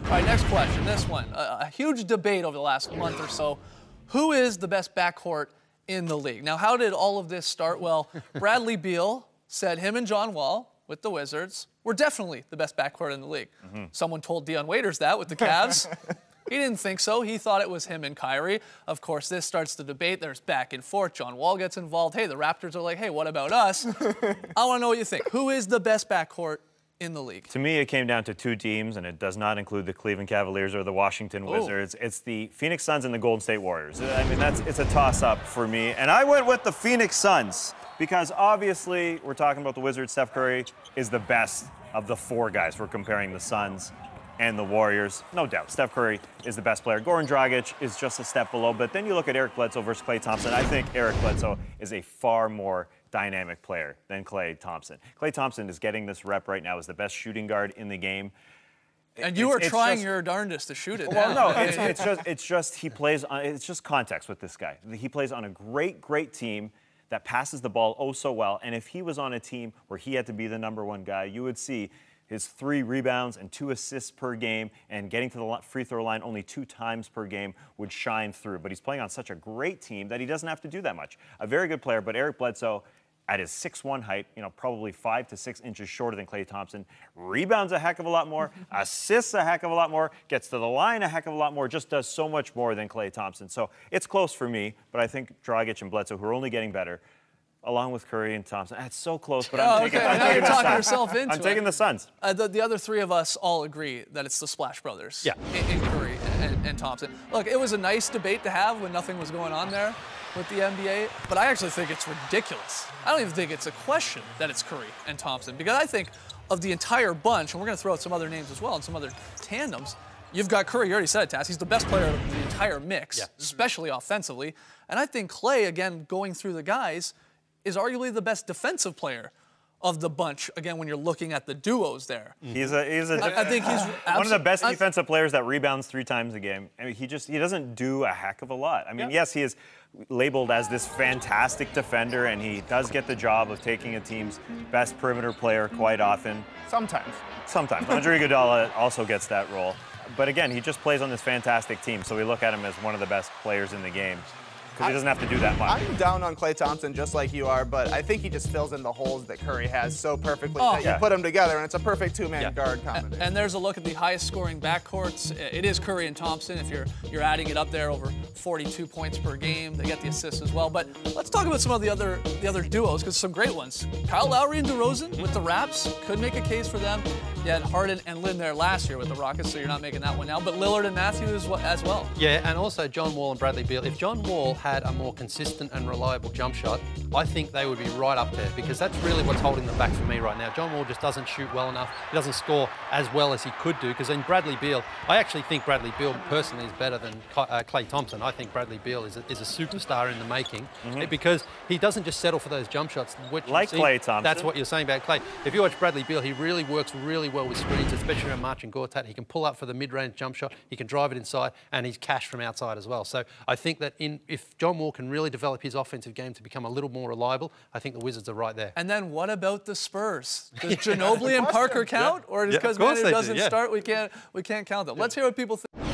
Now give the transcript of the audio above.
All right, next question. This one, a huge debate over the last month or so. Who is the best backcourt in the league? Now, how did all of this start? Well, Bradley Beal said him and John Wall with the Wizards were definitely the best backcourt in the league. Someone told Dion Waiters that with the Cavs. He didn't think so. He thought it was him and Kyrie. Of course, this starts the debate. There's back and forth. John Wall gets involved. Hey, the Raptors are like, hey, what about us? I want to know what you think. Who is the best backcourt in the league? To me, it came down to two teams, and it does not include the Cleveland Cavaliers or the Washington Wizards. It's the Phoenix Suns and the Golden State Warriors. I mean, it's a toss-up for me. And I went with the Phoenix Suns because, obviously, we're talking about the Wizards. Steph Curry is the best of the four guys. We're comparing the Suns and the Warriors. No doubt, Steph Curry is the best player. Goran Dragic is just a step below. But then you look at Eric Bledsoe versus Klay Thompson. I think Eric Bledsoe is a far more dynamic player than Klay Thompson. Klay Thompson is getting this rep right now as the best shooting guard in the game. And you are trying your darndest to shoot it. Well, no, it's just he plays on. It's just context with this guy. He plays on a great team that passes the ball oh so well. And if he was on a team where he had to be the #1 guy, you would see his 3 rebounds and 2 assists per game, and getting to the free throw line only 2 times per game would shine through. But he's playing on such a great team that he doesn't have to do that much. A very good player, but Eric Bledsoe, at his 6'1" height, probably 5 to 6 inches shorter than Klay Thompson, rebounds a heck of a lot more, assists a heck of a lot more, gets to the line a heck of a lot more, just does so much more than Klay Thompson. So it's close for me, but I think Dragic and Bledsoe, who are only getting better, along with Curry and Thompson. It's so close, but I'm taking the Suns. I'm taking the Suns. The other 3 of us all agree that it's the Splash Brothers in Curry and Thompson. Look, it was a nice debate to have when nothing was going on there with the NBA, but I actually think it's ridiculous. I don't even think it's a question that it's Curry and Thompson, because I think of the entire bunch, and we're going to throw out some other names as well and some other tandems, you've got Curry, you already said it, Tass. He's the best player of the entire mix, especially offensively. And I think Klay, again, going through the guys, is arguably the best defensive player of the bunch, again, when you're looking at the duos there. I think he's one of the best defensive players that rebounds 3 times a game. I mean, he doesn't do a heck of a lot. I mean, yes, he is labeled as this fantastic defender, and he does get the job of taking a team's best perimeter player quite often. Sometimes. Andre Iguodala also gets that role. But again, he just plays on this fantastic team, so we look at him as one of the best players in the game, because he doesn't have to do that much. I'm down on Klay Thompson just like you are, but I think he just fills in the holes that Curry has so perfectly that you put them together, and it's a perfect 2-man guard combination. And there's a look at the highest scoring backcourts. It is Curry and Thompson if you're adding it up there, over 42 points per game. They get the assists as well. But let's talk about some of the other duos, because some great ones. Kyle Lowry and DeRozan with the Raps could make a case for them. You had Harden and Lin there last year with the Rockets, so you're not making that one now. But Lillard and Matthews as well. Yeah, and also John Wall and Bradley Beal. If John Wall had a more consistent and reliable jump shot, I think they would be right up there, because that's really what's holding them back for me right now. John Wall just doesn't shoot well enough. He doesn't score as well as he could do, because in Bradley Beal, I actually think Bradley Beal personally is better than Klay Thompson. I think Bradley Beal is a superstar in the making, because he doesn't just settle for those jump shots. Like Klay Thompson. That's what you're saying about Klay. If you watch Bradley Beal, he really works really well with screens, especially around March and Gortat. He can pull up for the mid-range jump shot, he can drive it inside, and he's cash from outside as well. So I think that if John Wall can really develop his offensive game to become a little more reliable, I think the Wizards are right there. And then what about the Spurs? Does Ginobili and Parker count? Or because it doesn't start, we can't count them? Let's hear what people think.